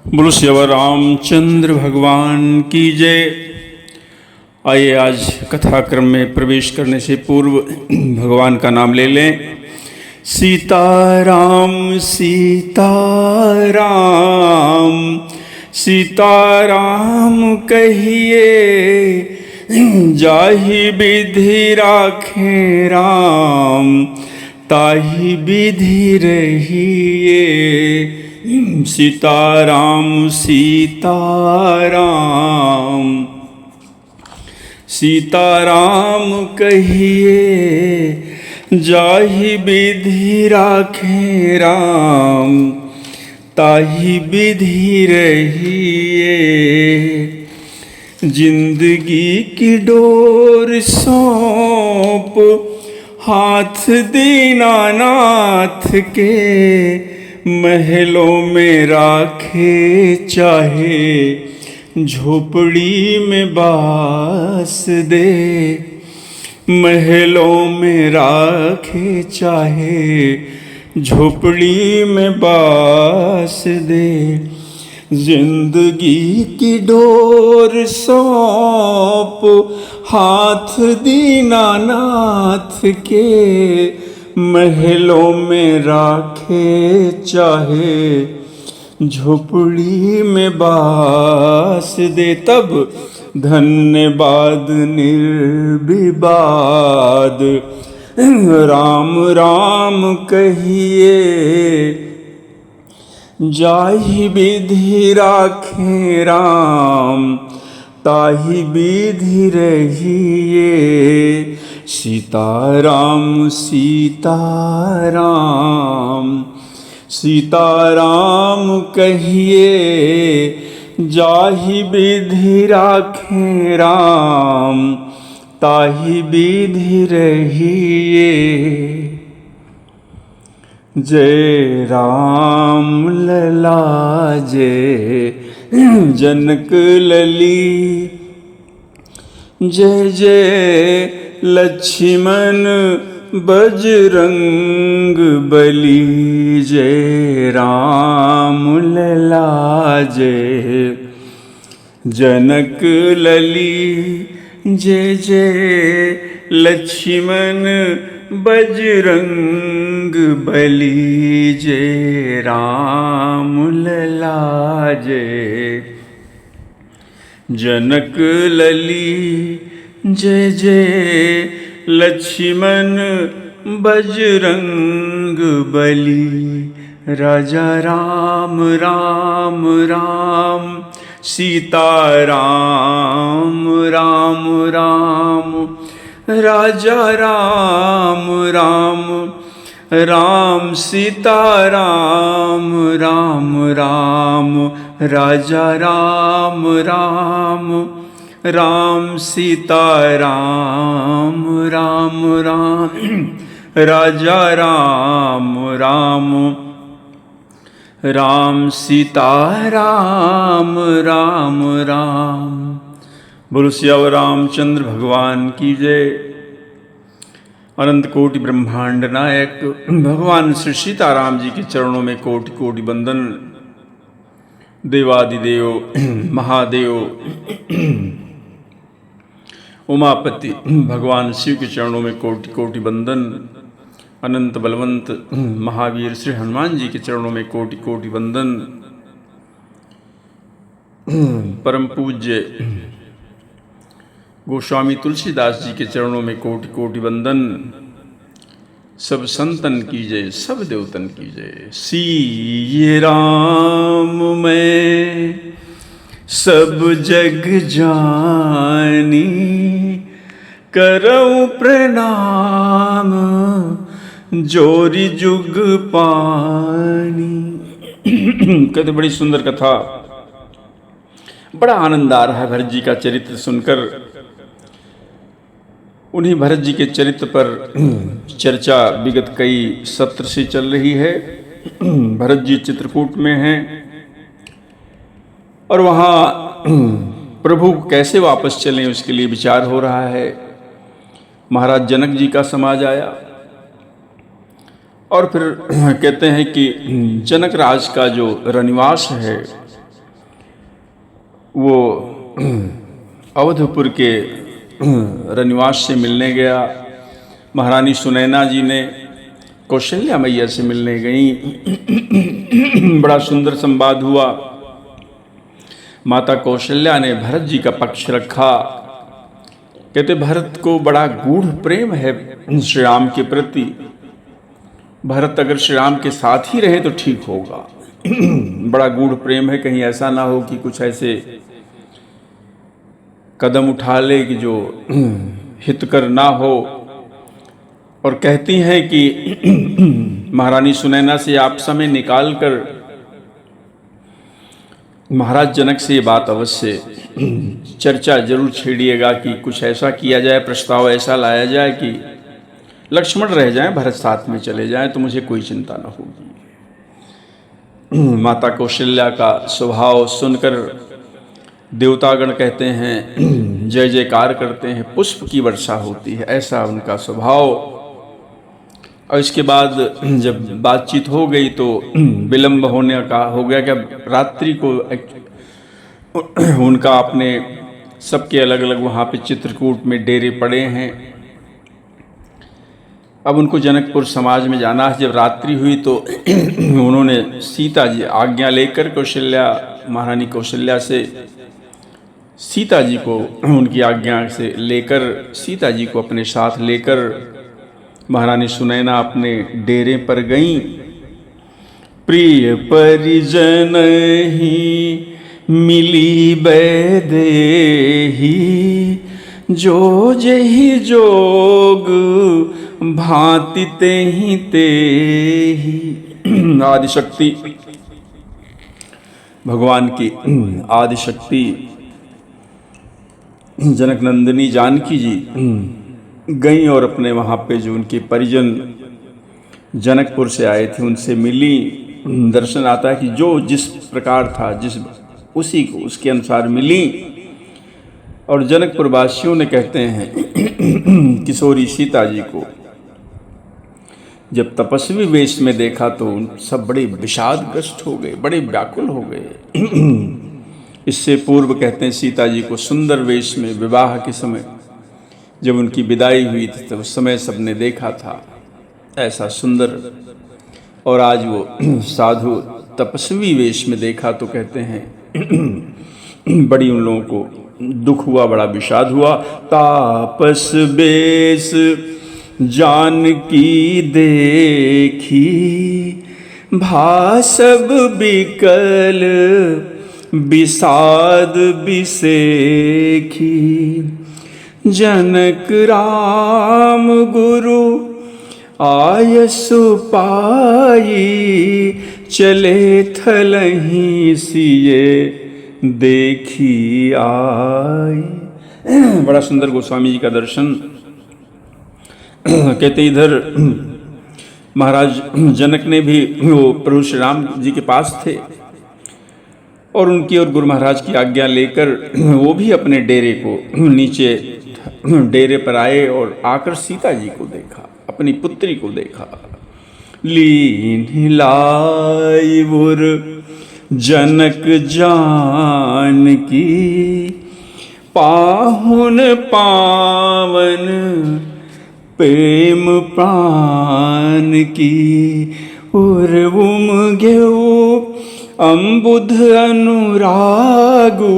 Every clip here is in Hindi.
बोलो श्री रामचंद्र भगवान की जय। आइए आज कथाक्रम में प्रवेश करने से पूर्व भगवान का नाम ले लें। सीताराम सीताराम सीताराम कहिए, जाहि विधि राखे राम, ताहि विधि रहिए। सीताराम सीताराम सीताराम कहिए, जाहि विधि राखे राम, ताहि विधि रहिए। जिंदगी की डोर सौंप हाथ दीनानाथ के, महलों में राखे चाहे झोपड़ी में बास दे। महलों में राखे चाहे झोपड़ी में बास दे। जिंदगी की डोर सौंप हाथ दीनानाथ के, महलों में राखे चाहे झोपड़ी में बास दे। तब धन्यवाद निर्विवाद राम राम कहिए, जाहि विधि राखे राम, ताहि विधि रहिए। सीताराम सीताराम सीताराम कहिए, जाहि विधि राखे राम, ताहि विधि रहिए। जय राम लला जय जनक लली, जय जय लक्ष्मण बजरंग बली। जय राम लला जय जनक लली, जय जय लक्ष्मण बजरंग बली। जय राम लला जय जनक लली, जय जय लक्ष्मण बजरंग बली। राजा राम राम राम सीता राम राम राम। राजा राम राम राम सीता राम राम राम। राजा राम राम राम सीता राम राम राम। राजा राम राम राम सीता राम राम राम। बोलो श्री रामचंद्र भगवान की जय। अनंत कोटि ब्रह्मांड नायक भगवान श्री सीताराम जी के चरणों में कोटि कोटि वंदन। देवादिदेव महादेव उमापति भगवान शिव के चरणों में कोटि कोटि वंदन। अनंत बलवंत महावीर श्री हनुमान जी के चरणों में कोटि कोटि वंदन। परम पूज्य गोस्वामी तुलसीदास जी के चरणों में कोटि कोटि वंदन। सब संतन की जय, सब देवतन की जय। सिय राम मैं सब जग जानी, करऊं प्रणाम जोरी जुग पानी। कहते बड़ी सुंदर कथा, बड़ा आनंद आ रहा है भरत जी का चरित्र सुनकर। उन्हीं भरत जी के चरित्र पर चर्चा विगत कई सत्र से चल रही है। भरत जी चित्रकूट में हैं और वहाँ प्रभु कैसे वापस चलें उसके लिए विचार हो रहा है। महाराज जनक जी का समाज आया और फिर कहते हैं कि जनक राज का जो रनिवास है वो अवधपुर के रनिवास से मिलने गया। महारानी सुनैना जी ने कौशल्या मैया से मिलने गई। बड़ा सुंदर संवाद हुआ। माता कौशल्या ने भरत जी का पक्ष रखा। कहते भरत को बड़ा गूढ़ प्रेम है श्री राम के प्रति। भरत अगर श्री राम के साथ ही रहे तो ठीक होगा। बड़ा गूढ़ प्रेम है, कहीं ऐसा ना हो कि कुछ ऐसे कदम उठा ले कि जो हितकर ना हो। और कहती हैं कि महारानी सुनैना से आप समय निकाल कर महाराज जनक से ये बात अवश्य चर्चा जरूर छेड़िएगा कि कुछ ऐसा किया जाए, प्रस्ताव ऐसा लाया जाए कि लक्ष्मण रह जाएं, भरत साथ में चले जाएं, तो मुझे कोई चिंता न होगी। माता कौशल्या का स्वभाव सुनकर देवतागण कहते हैं, जय जयकार करते हैं, पुष्प की वर्षा होती है, ऐसा उनका स्वभाव। और इसके बाद जब बातचीत हो गई तो विलंब होने का हो गया कि रात्रि को उनका अपने सबके अलग अलग वहाँ पे चित्रकूट में डेरे पड़े हैं। अब उनको जनकपुर समाज में जाना है। जब रात्रि हुई तो उन्होंने सीता जी आज्ञा लेकर महारानी कौशल्या से सीता जी को उनकी आज्ञा से लेकर सीता जी को अपने साथ लेकर महारानी सुनैना अपने डेरे पर गईं। प्रिय परिजन ही मिली बैदेही, जो जेहि जोग भांति तेहि तेहि। आदिशक्ति भगवान की आदिशक्ति जनक नंदिनी जानकी जी गई और अपने वहाँ पे जो उनके परिजन जनकपुर से आए थे उनसे मिली। दर्शन आता है कि जो जिस प्रकार था उसी को उसके अनुसार मिली। और जनकपुर वासियों ने कहते हैं किशोरी सीता जी को जब तपस्वी वेश में देखा तो सब बड़े विषादग्रस्त हो गए, बड़े व्याकुल हो गए। इससे पूर्व कहते हैं सीता जी को सुंदर वेश में विवाह के समय जब उनकी विदाई हुई थी तब उस समय सबने देखा था ऐसा सुंदर। और आज वो साधु तपस्वी वेश में देखा तो कहते हैं बड़ी उन लोगों को दुख हुआ, बड़ा विषाद हुआ। तापस बेश जानकी देखी, भासब बिकल विषाद बिसेखी। जनक राम गुरु आयसु पाई, चले थलहि सिए देखी आई। बड़ा सुंदर गोस्वामी जी का दर्शन। कहते इधर महाराज जनक ने भी वो प्रभु श्री राम जी के पास थे और उनकी और गुरु महाराज की आज्ञा लेकर वो भी अपने डेरे को नीचे डेरे पर आए और आकर सीता जी को देखा, अपनी पुत्री को देखा। लीन लाई बुर जनक जान की, पाहुन पावन प्रेम प्राण की। उर्वुम घेऊ अम्बुध अनुरागु,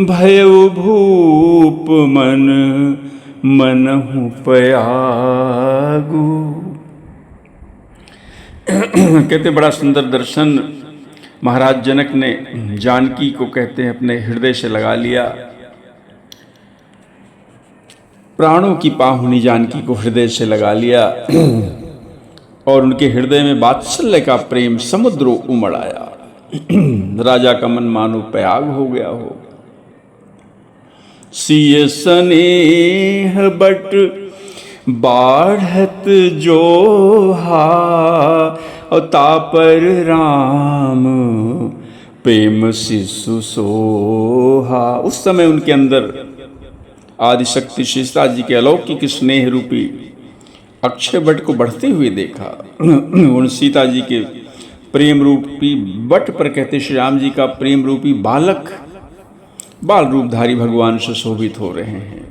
भयउ भूप मन मनहु पयागु। कहते बड़ा सुंदर दर्शन महाराज जनक ने जानकी को कहते हैं अपने हृदय से लगा लिया। प्राणों की पाहुनी जानकी को हृदय से लगा लिया और उनके हृदय में वात्सल्य का प्रेम समुद्र उमड़ आया। राजा का मन मानो पयाग हो गया हो। सिय स्नेह बट बाढ़त जोहा, और तापर राम प्रेम शिशु सोहा। उस समय उनके अंदर आदिशक्ति सीता जी के अलौकिक स्नेह रूपी अक्षय वट को बढ़ते हुए देखा। उन सीता जी के प्रेम रूपी वट पर कहते श्री राम जी का प्रेम रूपी बालक बाल रूपधारी भगवान सुशोभित हो रहे हैं।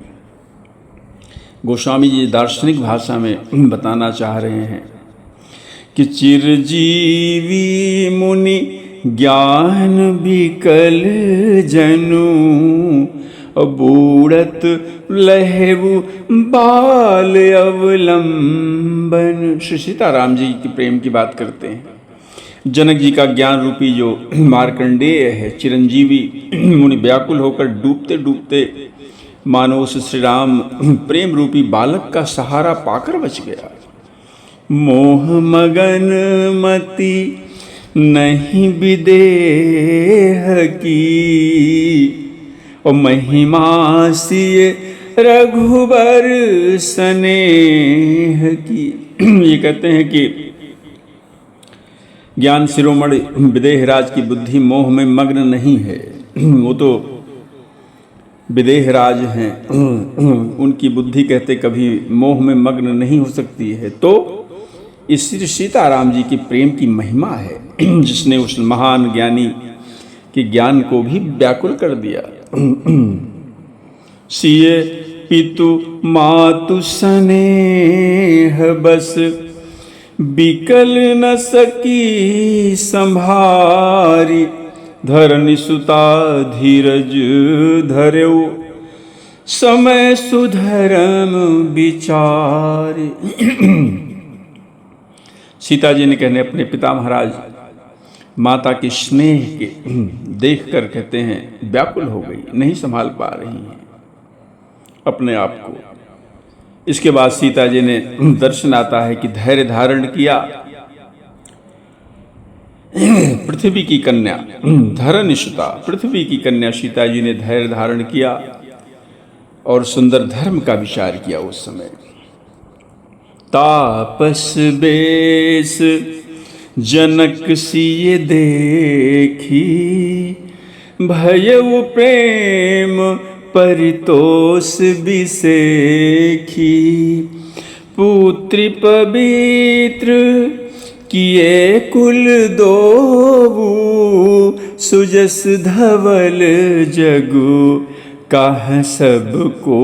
गोस्वामी जी दार्शनिक भाषा में बताना चाह रहे हैं कि चिरजीवी मुनि ज्ञान विकल जनु, बूढ़त लहबु बाल अवलंबन। श्री सीताराम जी की प्रेम की बात करते हैं। जनक जी का ज्ञान रूपी जो मार्कंडेय है चिरंजीवी मुनि व्याकुल होकर डूबते डूबते मानो उस श्री राम प्रेम रूपी बालक का सहारा पाकर बच गया। मोह मगन मति नहीं विदेह की, और महिमा सिय रघुबर स्नेह की। ये कहते हैं कि ज्ञान शिरोमणि विदेहराज की बुद्धि मोह में मग्न नहीं है। वो तो विदेहराज हैं, उनकी बुद्धि कहते कभी मोह में मग्न नहीं हो सकती है। तो इस श्री सीताराम जी की प्रेम की महिमा है, जिसने उस महान ज्ञानी के ज्ञान को भी व्याकुल कर दिया। सिय पितु मातु स्नेह बस, बिकल न सकी संभारी, धरनि सुता धीरज धर्यो, समय सुधरम विचार। सीता जी ने कहने अपने पिता महाराज माता के स्नेह के देखकर कहते हैं व्याकुल हो गई, नहीं संभाल पा रही हैं अपने आप को। इसके बाद सीता जी ने दर्शन आता है कि धैर्य धारण किया। पृथ्वी की कन्या धरनिसुता, पृथ्वी की कन्या सीता जी ने धैर्य धारण किया और सुंदर धर्म का विचार किया। उस समय तापस बेस जनक सिय देखी, भयउ प्रेम परितोष बिसेखी, पुत्री पवित्र किए कुल दोबू, सुजस धवल जगु काह सबको।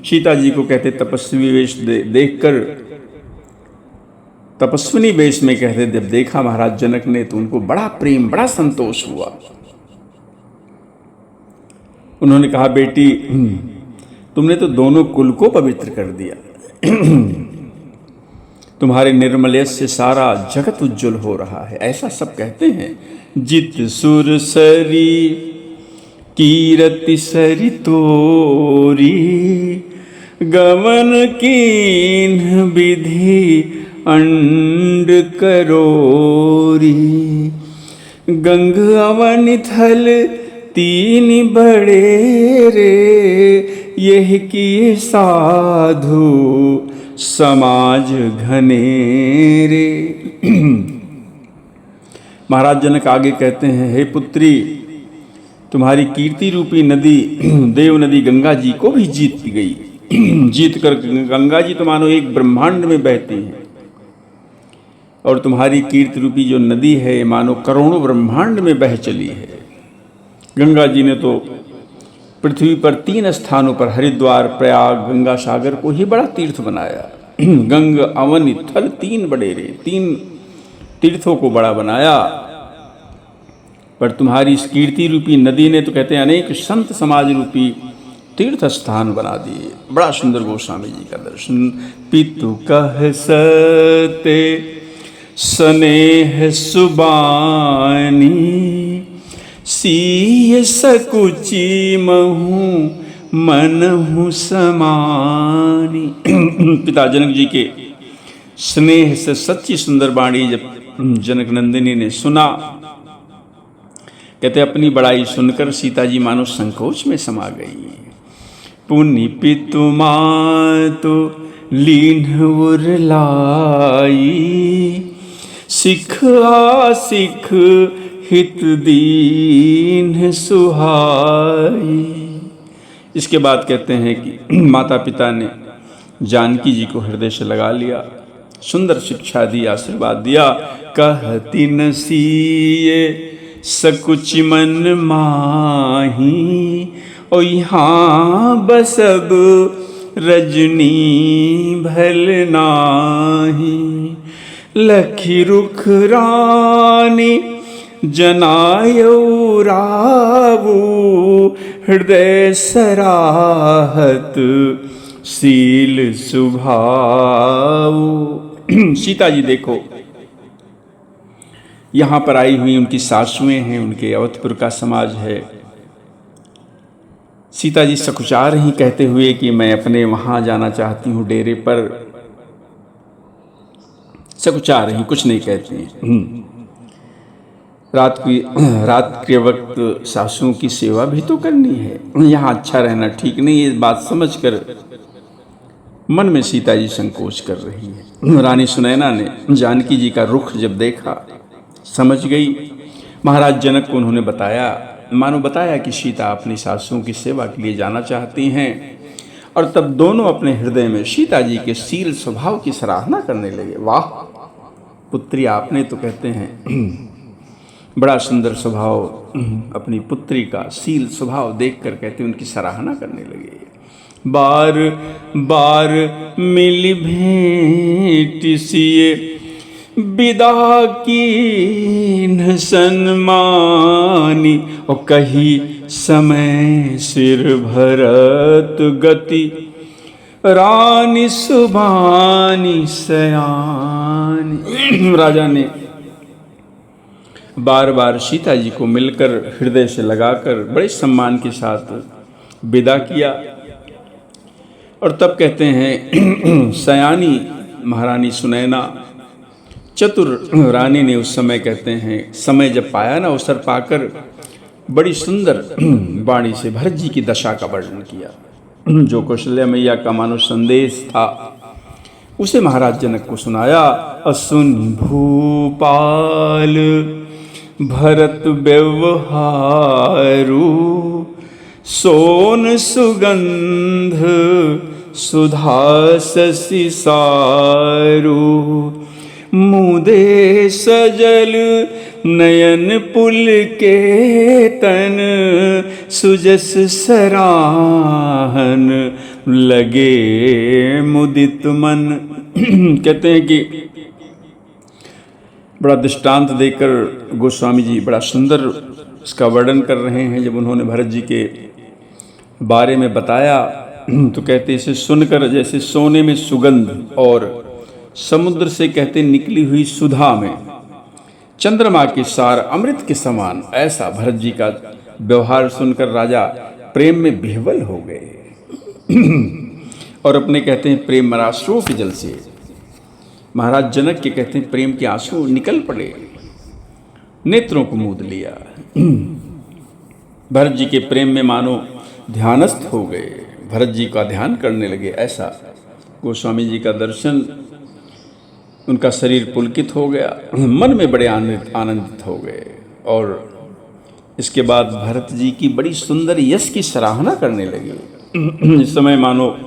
सीता जी को कहते तपस्वी वेश देखकर, तपस्विनी वेश में कहते जब देखा महाराज जनक ने तो उनको बड़ा प्रेम बड़ा संतोष हुआ। उन्होंने कहा बेटी तुमने तो दोनों कुल को पवित्र कर दिया, तुम्हारे निर्मल यश से सारा जगत उज्जवल हो रहा है, ऐसा सब कहते हैं। जित सुर सरी कीरति सरी तोरी, गमन कीन्ह विधि अंड करोरी, गंग अवन थल तीन बड़े रे, यह किए साधु समाज घनेरे। महाराज जनक आगे कहते हैं हे पुत्री, तुम्हारी कीर्ति रूपी नदी देव नदी गंगा जी को भी जीत गई। जीत कर गंगा जी तो मानो एक ब्रह्मांड में बहती हैं, और तुम्हारी कीर्ति रूपी जो नदी है मानो करोड़ों ब्रह्मांड में बह चली है। गंगा जी ने तो पृथ्वी पर 3 स्थानों पर हरिद्वार प्रयाग गंगा सागर को ही बड़ा तीर्थ बनाया। गंग अवन थल 3 बड़े रे, 3 तीर्थों को बड़ा बनाया। पर तुम्हारी इस कीर्ति रूपी नदी ने तो कहते हैं अनेक संत समाज रूपी तीर्थ स्थान बना दिए। बड़ा सुंदर गोस्वामी जी का दर्शन। पितु कह सते स्नेह सुबानी, सीय सकुची महू मनहु समानी। पिता जनक जी के स्नेह से सच्ची सुंदर वाणी जब जनक नंदिनी ने सुना, कहते अपनी बड़ाई सुनकर सीता जी मानो संकोच में समा गई। पुनि पितु मातु लीन उरलाई, सिख आसिख हित दीन सुहाई। इसके बाद कहते हैं कि माता पिता ने जानकी जी को हृदय से लगा लिया, सुंदर शिक्षा दी, आशीर्वाद दिया। कहती न सीये सकुच मन माही, ओ यहाँ बसब रजनी भल नाही। लखी रुख रानी जनायो रावू, हृदय सराहत सील सुभाऊ। सीता जी देखो, यहाँ पर आई हुई उनकी सासुएं हैं, उनके अवधपुर का समाज है। सीता जी सकुचा रही कहते हुए कि मैं अपने वहाँ जाना चाहती हूँ डेरे पर। सकुचा रही, कुछ नहीं कहती हैं। रात के वक्त सासुओं की सेवा भी तो करनी है, यहाँ अच्छा रहना ठीक नहीं है। इस बात समझकर मन में सीता जी संकोच कर रही है। रानी सुनैना ने जानकी जी का रुख जब देखा, समझ गई। महाराज जनक को उन्होंने बताया कि सीता अपनी सासुओं की सेवा के लिए जाना चाहती हैं। और तब दोनों अपने हृदय में सीता जी के शील स्वभाव की सराहना करने लगे। वाह पुत्री, आपने तो कहते हैं बड़ा सुंदर स्वभाव, अपनी पुत्री का शील स्वभाव देखकर कहते उनकी सराहना करने लगे। बार बार मिल भेंट सिए, विदा की न सन्मानी, और कही समय सिर भरत गति, रानी सुबानी सयानी। राजा ने बार बार सीता जी को मिलकर हृदय से लगाकर बड़े सम्मान के साथ विदा किया। और तब कहते हैं सयानी महारानी सुनैना, चतुर रानी ने उस समय कहते हैं समय जब पाया ना, अवसर पाकर बड़ी सुंदर वाणी से भरत जी की दशा का वर्णन किया। जो कौशल्या मैया का मानो संदेश था उसे महाराज जनक को सुनाया। असुन भूपाल भरत व्यवहारू, सोन सुगंध सुधा शशि सारू, मुदे सजल नयन पुल के तन, सुजस सराहन लगे मुदित मन। कहते हैं कि बड़ा दृष्टांत देकर गोस्वामी जी बड़ा सुंदर इसका वर्णन कर रहे हैं। जब उन्होंने भरत जी के बारे में बताया तो कहते इसे सुनकर जैसे सोने में सुगंध और समुद्र से कहते निकली हुई सुधा में चंद्रमा के सार अमृत के समान, ऐसा भरत जी का व्यवहार सुनकर राजा प्रेम में विह्वल हो गए। और अपने कहते हैं प्रेम मराश्रुओं के जल से महाराज जनक के कहते हैं प्रेम के आंसू निकल पड़े, नेत्रों को मूंद लिया। भरत जी के प्रेम में मानो ध्यानस्थ हो गए, भरत जी का ध्यान करने लगे। ऐसा गोस्वामी जी का दर्शन, उनका शरीर पुलकित हो गया, मन में बड़े आनंदित हो गए। और इसके बाद भरत जी की बड़ी सुंदर यश की सराहना करने लगे। इस समय मानो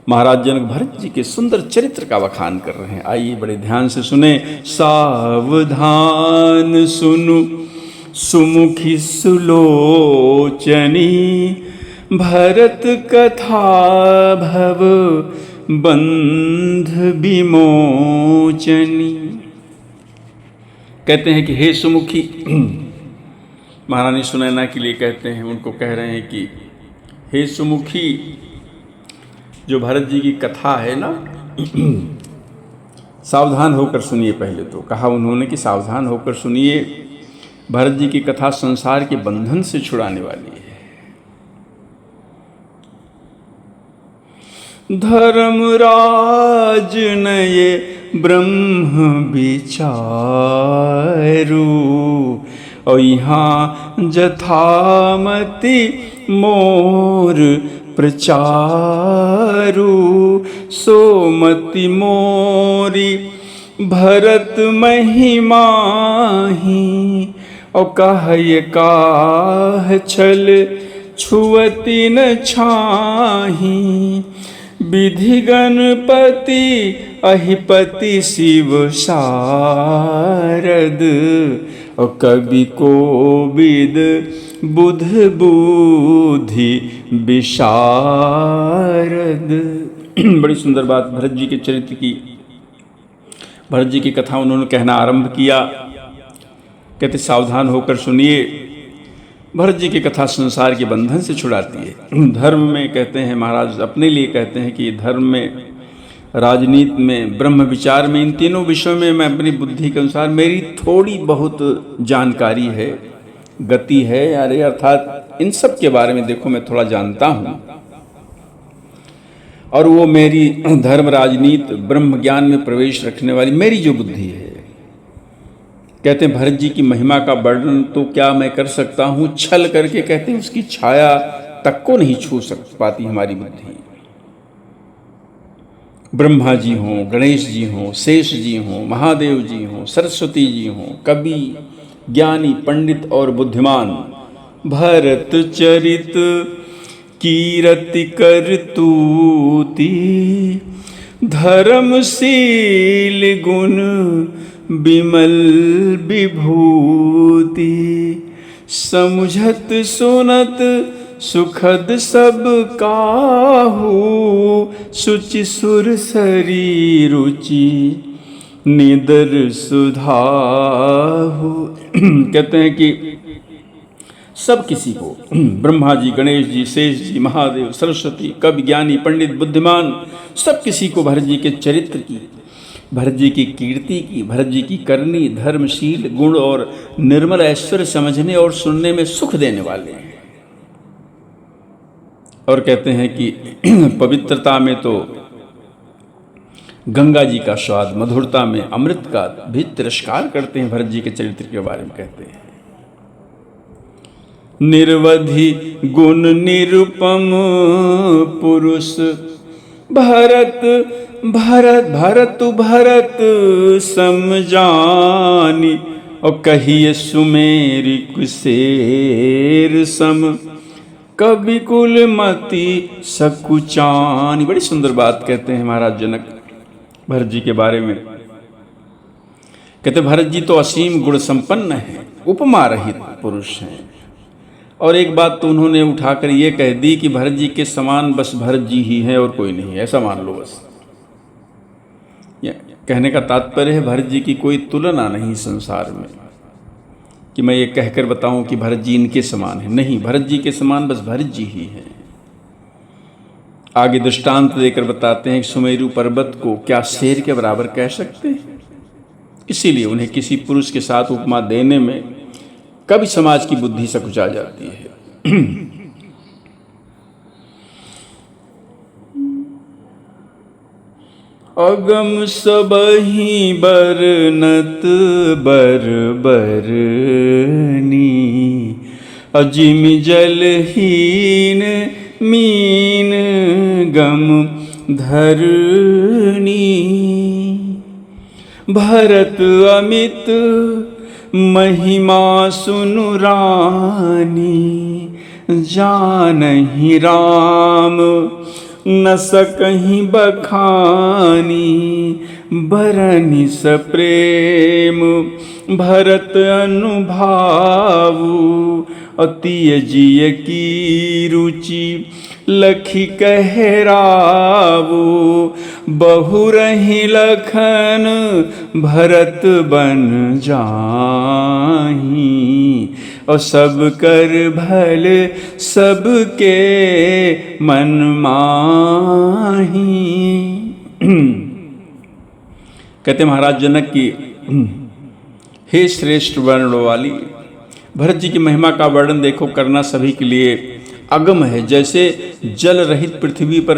महाराज जनक भरत जी के सुंदर चरित्र का बखान कर रहे हैं। आइए बड़े ध्यान से सुने। सावधान सुनु सुमुखी सुलोचनी, भरत कथा भव बंध विमोचनी। कहते हैं कि हे सुमुखी, महारानी सुनैना के लिए कहते हैं, उनको कह रहे हैं कि हे सुमुखी, जो भरत जी की कथा है ना, सावधान होकर सुनिए। पहले तो कहा उन्होंने कि सावधान होकर सुनिए, भरत जी की कथा संसार के बंधन से छुड़ाने वाली है। धर्मराज नये ब्रह्म विचारू, और यहाँ जथामति मोर प्रचारू। सोमति मोरी भरत महिमाही, और कह काह छल छुअति न छाही। विधि गणपति अहिपति शिव शारद, और कवि कोविद बुध बुद्धि विशारद। बड़ी सुंदर बात भरत जी के चरित्र की, भरत जी की कथा उन्होंने कहना आरंभ किया। कहते सावधान होकर सुनिए, भरत जी की कथा संसार के बंधन से छुड़ाती है। धर्म में कहते हैं महाराज, अपने लिए कहते हैं कि धर्म में, राजनीति में, ब्रह्म विचार में, इन तीनों विषयों में मैं अपनी बुद्धि के अनुसार मेरी थोड़ी बहुत जानकारी है, गति है, यारे अर्थात इन सब के बारे में देखो मैं थोड़ा जानता हूँ, और वो मेरी धर्म, राजनीति, ब्रह्म ज्ञान में प्रवेश रखने वाली मेरी जो बुद्धि है। कहते हैं भरत जी की महिमा का वर्णन तो क्या मैं कर सकता हूँ, छल करके कहते हैं उसकी छाया तक को नहीं छू पाती हमारी बुद्धि। ब्रह्मा जी हों, गणेश जी हों, शेष जी हों, महादेव जी हों, सरस्वती जी हों, कवि, ज्ञानी, पंडित और बुद्धिमान, भरत चरित कीरति करतूती, धर्मशील गुण बिमल विभूति, समुझत सुनत सुखद सब काहू, सुचि सुर सरी रुचि निदर सुधाहु। कहते हैं कि सब किसी को, ब्रह्मा जी, गणेश जी, शेष जी, महादेव, सरस्वती, कवि, ज्ञानी, पंडित, बुद्धिमान, सब किसी को भरत जी के चरित्र की, भरत जी की कीर्ति की, भरत जी की करनी, धर्मशील गुण और निर्मल ऐश्वर्य समझने और सुनने में सुख देने वाले हैं। और कहते हैं कि पवित्रता में तो गंगा जी का स्वाद, मधुरता में अमृत का भी तिरस्कार करते हैं। भरत जी के चरित्र के बारे में कहते हैं, निर्वधि गुण निरुपम पुरुष भरत, भरत भरत भरत समझानी, और कहिए सुमेरी कुशेर सम, कवि कुल मति सकुचानी। बड़ी सुंदर बात कहते हैं महाराज जनक भरत जी के बारे में। कहते भरत जी तो असीम गुण संपन्न हैं, उपमा रहित पुरुष हैं। और एक बात तो उन्होंने उठाकर ये कह दी कि भरत जी के समान बस भरत जी ही हैं और कोई नहीं है, ऐसा मान लो बस। कहने का तात्पर्य है भरत जी की कोई तुलना नहीं संसार में, कि मैं ये कहकर बताऊं कि भरत जी इनके समान है, नहीं, भरत जी के समान बस भरत जी ही हैं। आगे दृष्टांत देकर बताते हैं कि सुमेरु पर्वत को क्या शेर के बराबर कह सकते हैं। इसीलिए उन्हें किसी पुरुष के साथ उपमा देने में कभी समाज की बुद्धि सकुचा जाती है। अगम सबहि बरनत बरबरनी, अजिम जलहीन मीन गम धरनी, भरत अमित महिमा सुनु रानी, जानहि राम न सकहि बखानी, बरनि सप्रेम भरत अनुभावु, अतिय जिय की रुचि लखि कहरावु, बहुरहि लखन भरत बन जाहि, और सब कर भल सबके मन माही। कहते महाराज जनक की, हे श्रेष्ठ वर्ण वाली, भरत जी की महिमा का वर्णन देखो करना सभी के लिए अगम है। जैसे जल रहित पृथ्वी पर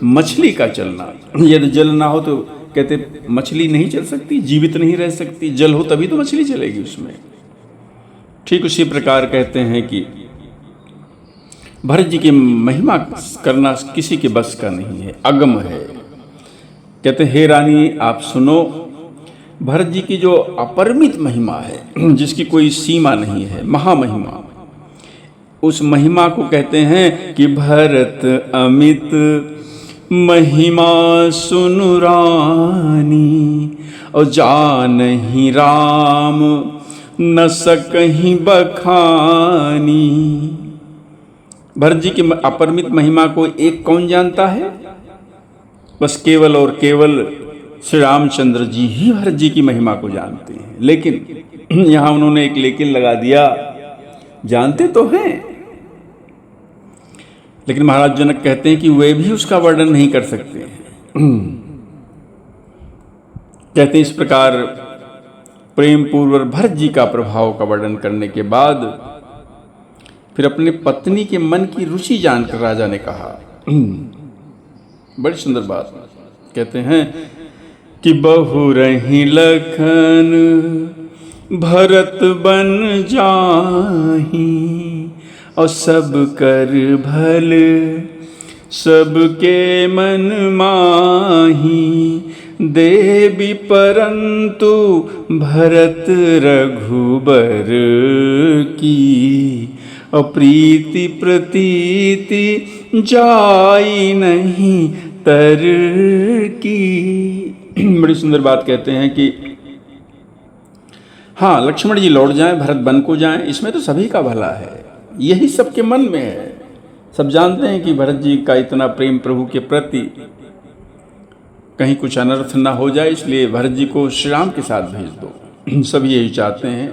मछली का चलना, यदि जल ना हो तो कहते मछली नहीं चल सकती, जीवित नहीं रह सकती, जल हो तभी तो मछली चलेगी उसमें। ठीक उसी प्रकार कहते हैं कि भरत जी की महिमा करना किसी के बस का नहीं है, अगम है। कहते हे रानी आप सुनो, भरत जी की जो अपरिमित महिमा है, जिसकी कोई सीमा नहीं है, महामहिमा, उस महिमा को कहते हैं कि भरत अमित महिमा सुनु रानी, और जानहि राम न सकहि बखानी। भरत जी की अपरिमित महिमा को एक कौन जानता है? बस केवल और केवल श्री रामचंद्र जी ही भरत जी की महिमा को जानते हैं। लेकिन यहाँ उन्होंने एक लेकिन लगा दिया, जानते तो हैं, लेकिन महाराज जनक कहते हैं कि वे भी उसका वर्णन नहीं कर सकते हैं। कहते हैं इस प्रकार प्रेम पूर्वक भरत जी का प्रभाव का वर्णन करने के बाद फिर अपने पत्नी के मन की रुचि जानकर राजा ने कहा, बड़ी सुंदर बात, कहते हैं कि बहु रही लखन भरत बन जाही, और सब कर भल सबके मन माही। देवी परंतु भरत रघुबर की, अप्रीति प्रतीति जाई नहीं तर की। बड़ी सुंदर बात कहते हैं कि हाँ, लक्ष्मण जी लौट जाएं, भरत बन को जाएं, इसमें तो सभी का भला है, यही सबके मन में है। सब जानते हैं कि भरत जी का इतना प्रेम प्रभु के प्रति, कहीं कुछ अनर्थ ना हो जाए, इसलिए भरत जी को श्री राम के साथ भेज दो, सब यही चाहते हैं।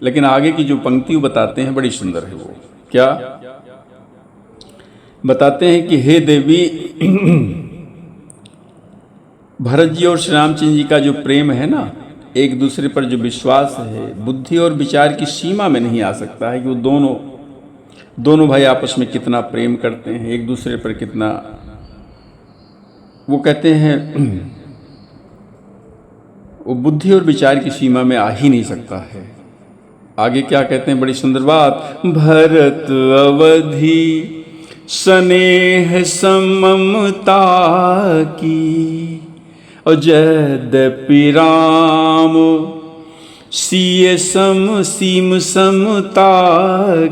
लेकिन आगे की जो पंक्ति बताते हैं बड़ी सुंदर है। वो क्या बताते हैं कि हे देवी, भरत जी और श्री रामचंद्र जी का जो प्रेम है ना, एक दूसरे पर जो विश्वास है, बुद्धि और विचार की सीमा में नहीं आ सकता है कि वो दोनों भाई आपस में कितना प्रेम करते हैं, एक दूसरे पर कितना, वो कहते हैं वो बुद्धि और विचार की सीमा में आ ही नहीं सकता है। आगे क्या कहते हैं, बड़ी सुंदर बात, भरत अवधि स्नेह सममता की, और यद्यपि राम सीय सम सीम समता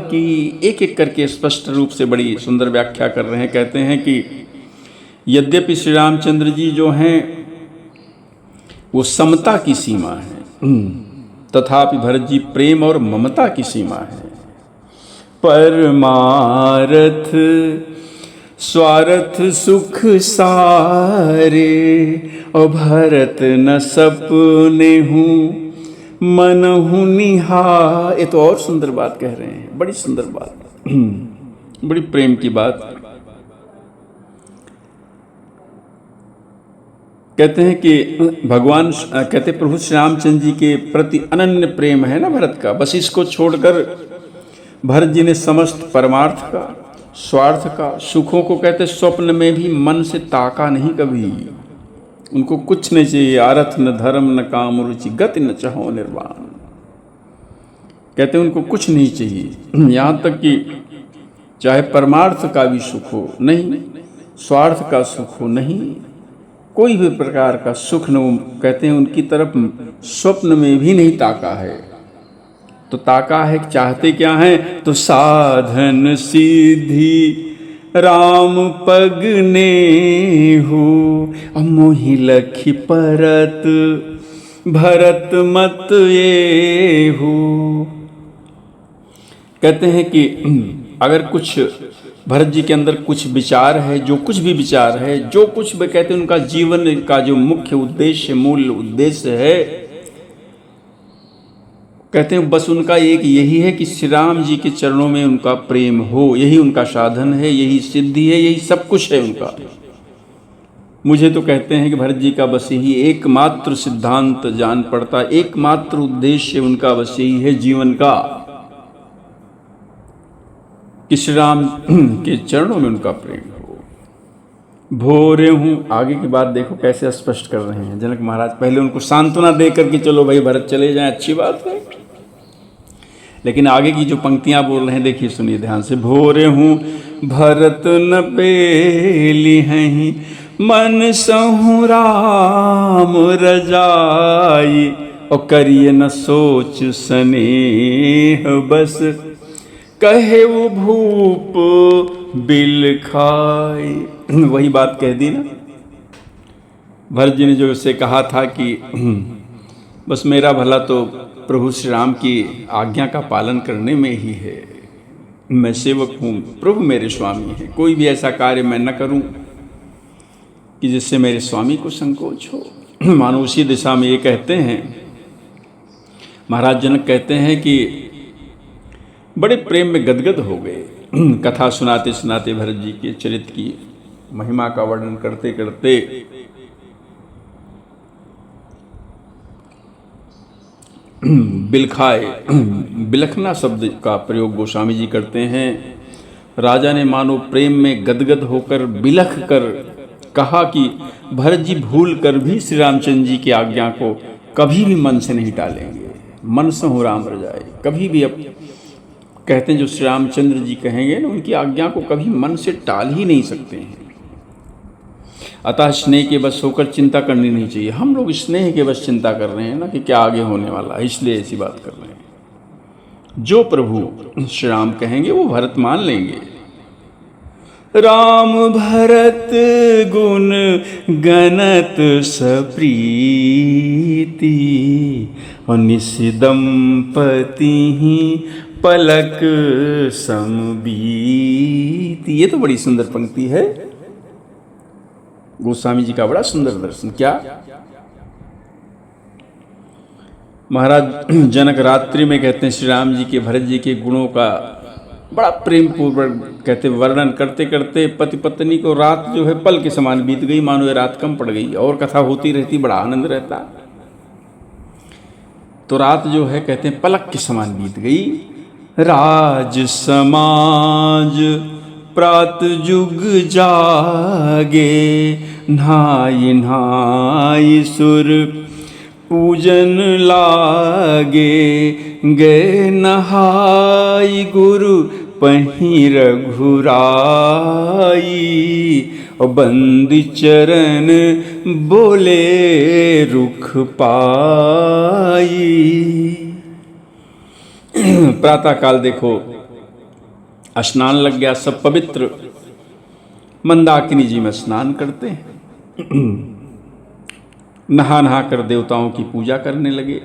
की। एक एक करके स्पष्ट रूप से बड़ी सुंदर व्याख्या कर रहे हैं। कहते हैं कि यद्यपि श्री रामचंद्र जी जो हैं वो समता की सीमा है, तथापि भरत जी प्रेम और ममता की सीमा है। परमारथ स्वार्थ सुख सारे, और भरत न सपने हूँ मन हूँ निहार। ये तो और सुंदर बात कह रहे हैं, बड़ी सुंदर बात, बड़ी प्रेम की बात। कहते हैं कि भगवान कहते प्रभु श्री रामचंद्र जी के प्रति अनन्य प्रेम है ना भरत का, बस इसको छोड़कर भरत जी ने समस्त परमार्थ का, स्वार्थ का, सुखों को कहते स्वप्न में भी मन से ताका नहीं कभी। उनको कुछ नहीं चाहिए, आरथ न धर्म न काम रुचि गति न चाहो निर्वाण। कहते उनको कुछ नहीं चाहिए, यहाँ तक कि चाहे परमार्थ का भी सुख हो नहीं, स्वार्थ का सुख हो नहीं, कोई भी प्रकार का सुख न, कहते हैं उनकी तरफ स्वप्न में भी नहीं ताका है। तो ताका है, चाहते क्या हैं, तो साधन सिद्धि राम पगने हो, मोहि लखी परत भरत मत ये हो। कहते हैं कि अगर कुछ भरत जी के अंदर कुछ विचार है, जो कुछ भी विचार है, जो कुछ भी कहते हैं उनका जीवन का जो मुख्य उद्देश्य, मूल उद्देश्य है, कहते हैं बस उनका एक यही है कि श्री राम जी के चरणों में उनका प्रेम हो, यही उनका साधन है, यही सिद्धि है, यही सब कुछ है उनका। मुझे तो कहते हैं कि भरत जी का बस यही एकमात्र सिद्धांत जान पड़ता, एकमात्र उद्देश्य उनका बस यही है जीवन का, कि श्री राम के चरणों में उनका प्रेम हो। भोरे हूँ, आगे की बात देखो कैसे स्पष्ट कर रहे हैं जनक महाराज। पहले उनको सांत्वना दे करके चलो भाई भरत चले जाएं, अच्छी बात है, लेकिन आगे की जो पंक्तियां बोल रहे हैं देखिए, सुनिए ध्यान से। भोरे हूँ भरत न पेली हैं, मन सहु राम रजाई, और करिए न सोच स्नेह बस, कहे वो भूप बिल खाए। वही बात कह दी ना, भरत जी ने जो उससे कहा था कि बस मेरा भला तो प्रभु श्री राम की आज्ञा का पालन करने में ही है, मैं सेवक हूँ, प्रभु मेरे स्वामी हैं, कोई भी ऐसा कार्य मैं न करूँ कि जिससे मेरे स्वामी को संकोच हो। मानो उसी दिशा में ये कहते हैं, महाराज जनक कहते हैं कि बड़े प्रेम में गदगद हो गए। कथा सुनाते सुनाते भरत जी के चरित्र की महिमा का वर्णन करते करते बिलखाए, बिलखना शब्द का प्रयोग गोस्वामी जी करते हैं। राजा ने मानो प्रेम में गदगद होकर बिलख कर कहा कि भरत जी भूल कर भी श्री रामचंद्र जी की आज्ञा को कभी भी मन से नहीं टालेंगे, मन से हो राम रजाए, कभी भी। अब कहते हैं जो श्री रामचंद्र जी कहेंगे ना, उनकी आज्ञा को कभी मन से टाल ही नहीं सकते हैं। अतः स्नेह के बस होकर चिंता करनी नहीं चाहिए। हम लोग स्नेह के बस चिंता कर रहे हैं ना कि क्या आगे होने वाला है, इसलिए ऐसी बात कर रहे हैं। जो प्रभु श्री राम कहेंगे वो भरत मान लेंगे। राम भरत गुण गणत सप्रीति, और निस दंपति पलक समबीति। ये तो बड़ी सुंदर पंक्ति है, गोस्वामी जी का बड़ा सुंदर दर्शन। क्या महाराज जनक रात्रि में कहते हैं श्री राम जी के भरत जी के गुणों का बड़ा प्रेम पूर्वक कहते वर्णन करते करते पति पत्नी को रात जो है पल के समान बीत गई, मानो ये रात कम पड़ गई और कथा होती रहती, बड़ा आनंद रहता। तो रात जो है कहते हैं पलक के समान बीत गई। राज समाज प्रात जुग जागे, नहाय नहाय सुर पूजन लागे, गए नहाय गुरु पहीं रघुराई, और बंदी चरण बोले रुख पाई। प्रातः काल देखो स्नान लग गया, सब पवित्र मंदाकिनी जी में स्नान करते हैं, नहा नहा कर देवताओं की पूजा करने लगे।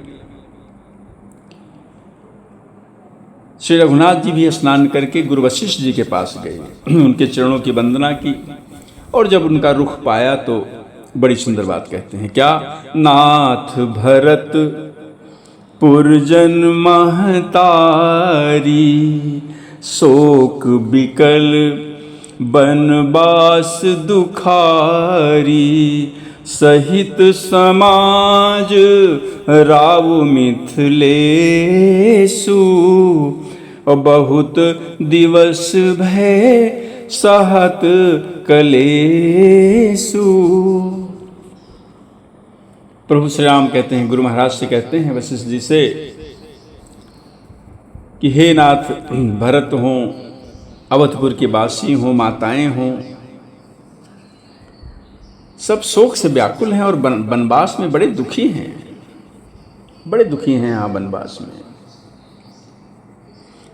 श्री रघुनाथ जी भी स्नान करके गुरु वशिष्ठ जी के पास गए, उनके चरणों की वंदना की, और जब उनका रुख पाया तो बड़ी सुंदर बात कहते हैं। क्या नाथ भरत पुरजन महतारी, शोक बिकल बनबास दुखारी, सहित समाज राव मिथिलेशु, बहुत दिवस भय सहत कलेशु। प्रभु श्री राम कहते हैं, गुरु महाराज से कहते हैं वशिष्ठ जी से कि हे नाथ, भरत हों, अवधपुर के वासी हों, माताएं हों, सब शोक से व्याकुल हैं और वनवास में बड़े दुखी हैं, बड़े दुखी हैं यहाँ वनवास में।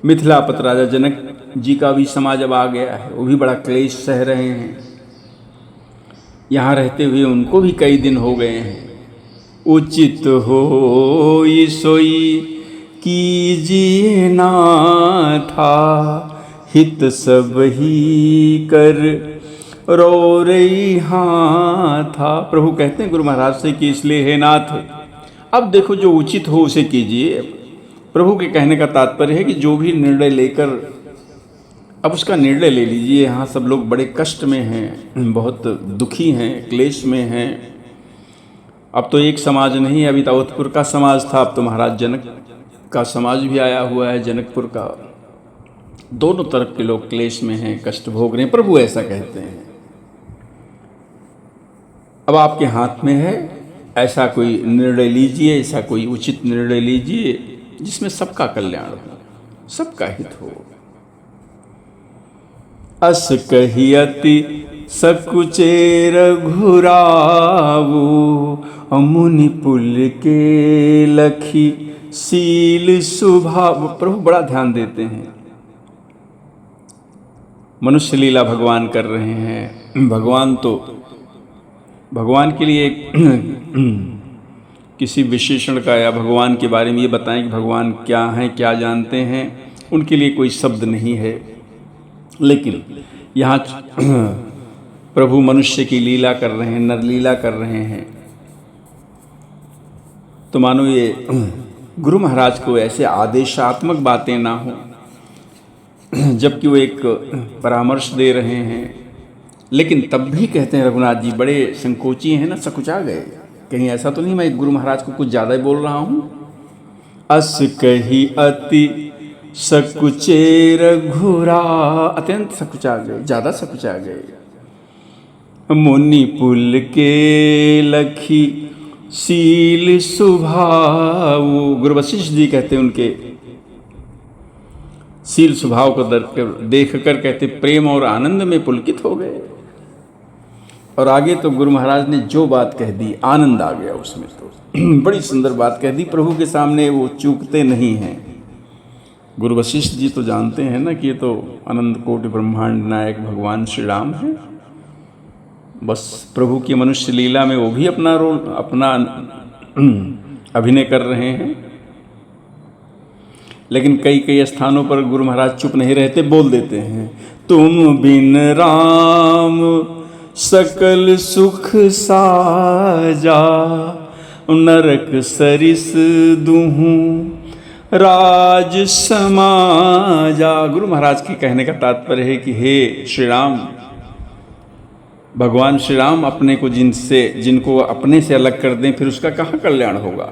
मिथिलापत राजा जनक जी का भी समाज अब आ गया है, वो भी बड़ा क्लेश सह रहे हैं। यहाँ रहते हुए उनको भी कई दिन हो गए हैं। उचित हो सोई कीजिए नाथा, हित सब ही कर रो रही था। प्रभु कहते हैं गुरु महाराज से कि इसलिए हे नाथ, अब देखो जो उचित हो उसे कीजिए। प्रभु के कहने का तात्पर्य है कि जो भी निर्णय लेकर अब उसका निर्णय ले लीजिए। यहाँ सब लोग बड़े कष्ट में हैं, बहुत दुखी हैं, क्लेश में हैं। अब तो एक समाज नहीं, अभी तो अवधपुर का समाज था, अब तो महाराज जनक का समाज भी आया हुआ है, जनकपुर का। दोनों तरफ के लोग क्लेश में हैं, कष्ट भोग रहे हैं। प्रभु ऐसा कहते हैं, अब आपके हाथ में है, ऐसा कोई निर्णय लीजिए, ऐसा कोई उचित निर्णय लीजिए जिसमें सबका कल्याण हो, सबका हित हो। अस कहियति सकुचे रघुरावो, मुनि पुल के लखी सील सुभाव। प्रभु बड़ा ध्यान देते हैं, मनुष्य लीला भगवान कर रहे हैं, भगवान के लिए किसी विशेषण का या भगवान के बारे में ये बताएं कि भगवान क्या हैं, क्या जानते हैं, उनके लिए कोई शब्द नहीं है। लेकिन यहाँ प्रभु मनुष्य की लीला कर रहे हैं, नरलीला कर रहे हैं, तो मानो ये गुरु महाराज को ऐसे आदेशात्मक बातें ना हो, जबकि वो एक परामर्श दे रहे हैं, लेकिन तब भी कहते हैं रघुनाथ जी बड़े संकोची हैं ना, सकुचा गए। कहीं ऐसा तो नहीं मैं गुरु महाराज को कुछ ज़्यादा ही बोल रहा हूँ। अस कही अति सकुचे रघुरा, अत्यंत सकुचा गए, ज़्यादा सकुचा गए। मुनि पुल के लखी शील स्वभाव, गुरु वशिष्ठ जी कहते हैं उनके शील स्वभाव को देख कर कहते प्रेम और आनंद में पुलकित हो गए। और आगे तो गुरु महाराज ने जो बात कह दी आनंद आ गया उसमें, तो बड़ी सुंदर बात कह दी। प्रभु के सामने वो चूकते नहीं हैं। गुरु वशिष्ठ जी तो जानते हैं ना कि ये तो अनंत कोटि ब्रह्मांड नायक भगवान श्री राम हैं। बस प्रभु की मनुष्य लीला में वो भी अपना रोल, अपना अभिनय कर रहे हैं। लेकिन कई स्थानों पर गुरु महाराज चुप नहीं रहते, बोल देते हैं तुम बिन राम सकल सुख साजा, नरक सरिस दुहूं राज समाजा। गुरु महाराज के कहने का तात्पर्य है कि हे श्री राम, भगवान श्री राम अपने को जिनको अपने से अलग कर दें फिर उसका कहाँ कल्याण होगा।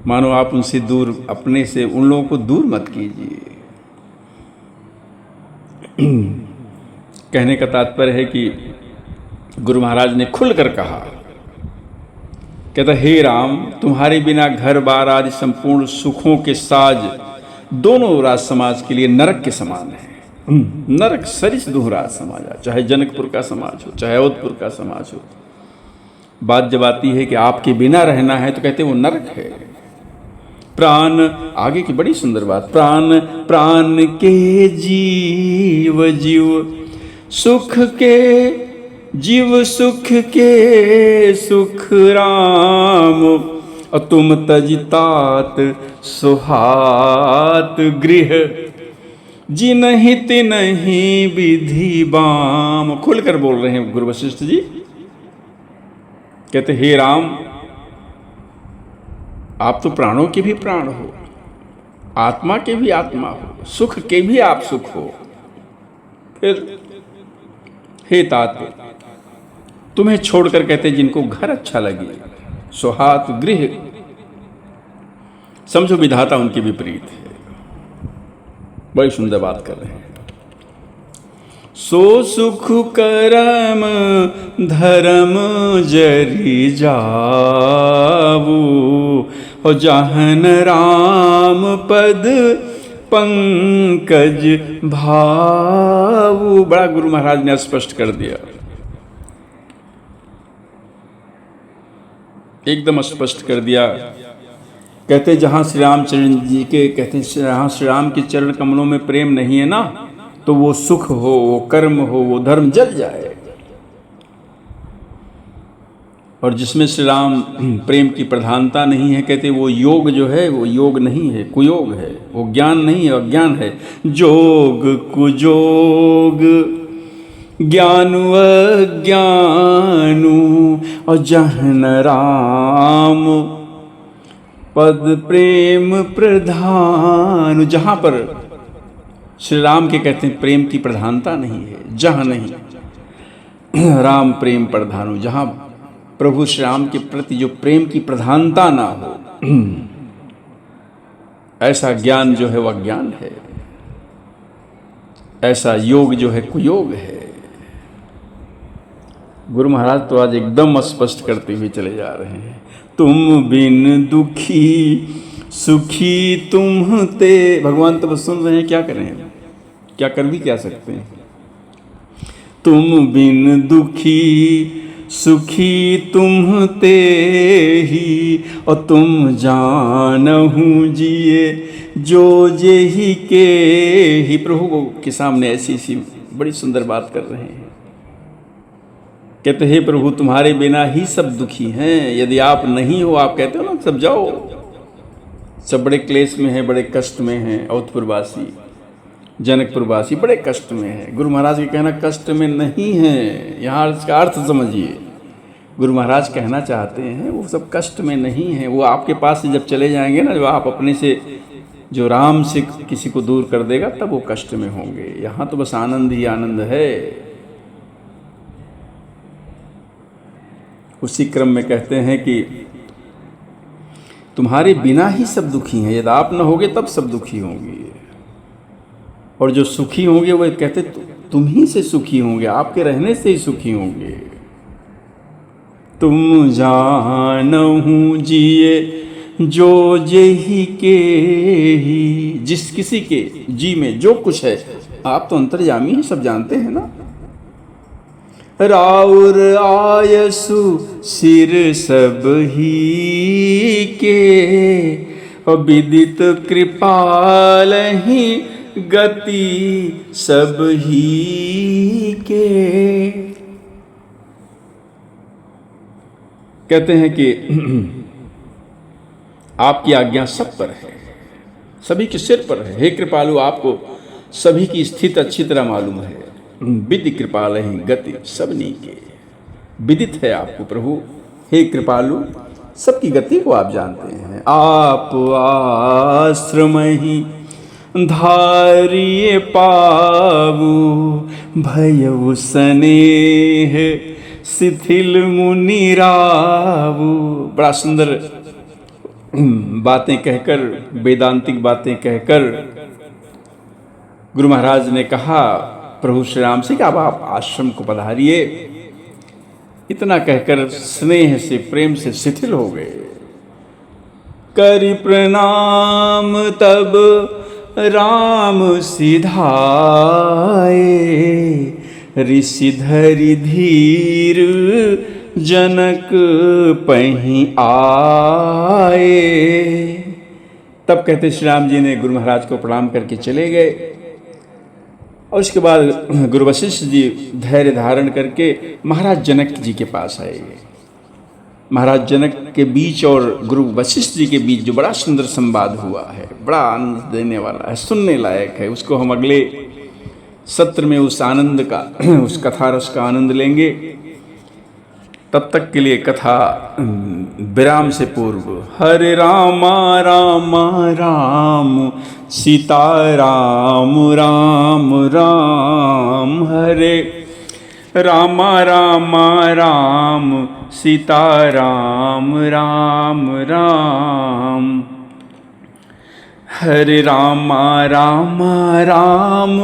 मानो आप उनसे दूर, अपने से उन लोगों को दूर मत कीजिए। कहने का तात्पर्य है कि गुरु महाराज ने खुलकर कहा, कहता हे राम, तुम्हारे बिना घर बार आदि संपूर्ण सुखों के साज दोनों राज समाज के लिए नरक के समान है। नरक सरिस दुहराज समाज, चाहे जनकपुर का समाज हो, चाहे अवधपुर का समाज हो। बात जब आती है कि आपके बिना रहना है तो कहते वो नरक है। प्राण, आगे की बड़ी सुंदर बात, प्राण प्राण के जीव जीव सुख के जीव सुख के सुख राम, और तुम तजितात सुहात गृह, जिनहि तिनहि विधि बाम। खुलकर बोल रहे हैं गुरु वशिष्ठ जी, कहते हे राम, आप तो प्राणों के भी प्राण हो, आत्मा के भी आत्मा हो, सुख के भी आप सुख हो। फिर हे तात, तुम्हें छोड़कर कहते जिनको घर अच्छा लगे, सुहात गृह, समझो विधाता उनके विपरीत है। बड़ी सुंदर बात कर रहे हैं। सो सुख करम धर्म जरि जावू, हो जहन राम पद पंकज भावू। बड़ा गुरु महाराज ने स्पष्ट कर दिया, एकदम स्पष्ट कर दिया। कहते जहाँ श्री रामचरण जी के, कहते जहाँ श्री राम के चरण कमलों में प्रेम नहीं है ना, तो वो सुख हो, वो कर्म हो, वो धर्म जल जाए। और जिसमें श्री राम प्रेम की प्रधानता नहीं है, कहते वो योग जो है वो योग नहीं है, कुयोग है, वो ज्ञान नहीं है, अज्ञान है। जोग कुजोग ज्ञानु अज्ञानु, और जहन राम पद प्रेम प्रधान। जहाँ पर श्री राम के कहते हैं प्रेम की प्रधानता नहीं है, जहाँ नहीं राम प्रेम प्रधानु, जहाँ प्रभु श्री राम के प्रति जो प्रेम की प्रधानता ना हो, ऐसा ज्ञान जो है वह अज्ञान है, ऐसा योग जो है कुयोग है। गुरु महाराज तो आज एकदम स्पष्ट करते हुए चले जा रहे हैं। तुम बिन दुखी सुखी तुम ते, भगवान तो बस सुन रहे हैं, क्या करें, क्या कर भी क्या सकते हैं। तुम बिन दुखी सुखी तुम ते ही, और तुम जानहु जिए जो जेहि के ही। प्रभु के सामने ऐसी बड़ी सुंदर बात कर रहे हैं। कहते हे प्रभु तुम्हारे बिना ही सब दुखी हैं, यदि आप नहीं हो, आप कहते हो ना सब जाओ, सब बड़े क्लेश में हैं, बड़े कष्ट में हैं। अवधपुरवासी, जनकपुरवासी बड़े कष्ट में है। गुरु महाराज के कहना कष्ट में नहीं है, यहाँ इसका अर्थ समझिए। गुरु महाराज कहना चाहते हैं वो सब कष्ट में नहीं है। वो आपके पास से जब चले जाएंगे ना, जब आप अपने से जो राम से किसी को दूर कर देगा तब वो कष्ट में होंगे। यहाँ तो बस आनंद ही आनंद है। उसी क्रम में कहते हैं कि तुम्हारे बिना ही सब दुखी हैं, यदि आप न होगे तब सब दुखी होंगे। और जो सुखी होंगे वो कहते तुम ही से सुखी होंगे, आपके रहने से ही सुखी होंगे। तुम जानहु जिए जो जेहि के ही, जिस किसी के जी में जो कुछ है, आप तो अंतर्यामी ही सब जानते हैं ना। राउर आयसु सिर सब ही के, विदित कृपाल ही गति सब ही के। कहते हैं कि आपकी आज्ञा सब पर है, सभी के सिर पर है। हे कृपालु, आपको सभी की स्थिति अच्छी तरह मालूम है। विधि कृपाल ही गति सबनी के, विदित है आपको प्रभु। हे कृपालु, सबकी गति को आप जानते हैं। आप आश्रम ही धारिये पावु, भयउ स्नेह शिथिल मुनिरावु। बड़ा सुंदर बातें कहकर, वेदांतिक बातें कहकर गुरु महाराज ने कहा प्रभु श्री राम से कि अब आप आश्रम को पधारिए। इतना कहकर स्नेह से, प्रेम से शिथिल हो गए। करि प्रणाम तब राम सिधाए, ऋषि धरि धीर जनक पहीं आए। तब कहते श्री राम जी ने गुरु महाराज को प्रणाम करके चले गए। और उसके बाद गुरु वशिष्ठ जी धैर्य धारण करके महाराज जनक जी के पास आए। महाराज जनक के बीच और गुरु वशिष्ठ जी के बीच जो बड़ा सुंदर संवाद हुआ है, बड़ा आनंद देने वाला है, सुनने लायक है। उसको हम अगले सत्र में उस आनंद का, उस कथा रस का आनंद लेंगे। तब तक के लिए कथा विराम से पूर्व हरे रामा रामा राम सीता राम राम राम, हरे रामा रामा राम सीता राम राम राम, हरे रामा रामा राम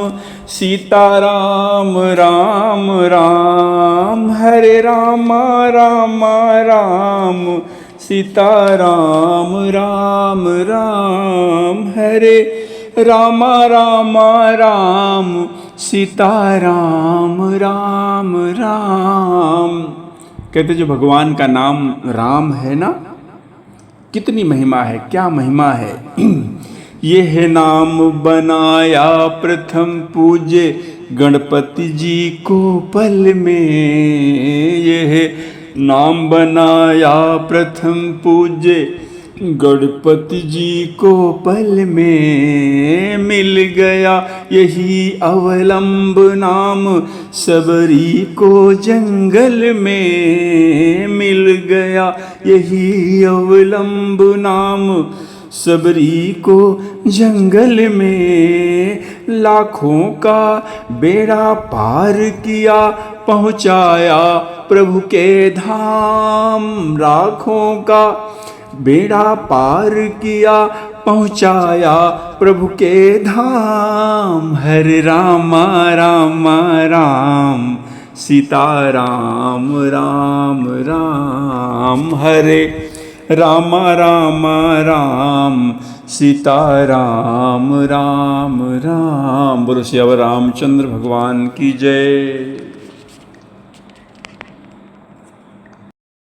सीता राम राम राम, हरे रामा रामा राम सीता राम राम राम, हरे रामा रामा राम सीता राम राम राम। कहते जो भगवान का नाम राम है ना, कितनी महिमा है, क्या महिमा है। यह नाम बनाया प्रथम पूजे गणपति जी को पल में, यह नाम बनाया प्रथम पूजे गणपति जी को पल में, मिल गया यही अवलंब नाम सबरी को जंगल में, मिल गया यही अवलंब नाम सबरी को जंगल में, लाखों का बेड़ा पार किया पहुँचाया प्रभु के धाम, लाखों का बेड़ा पार किया पहुँचाया प्रभु के धाम, हरे रामा रामा राम सीता राम राम राम, हरे रामा रामा राम सीता राम राम राम। बोलो श्री रामचंद्र भगवान की जय।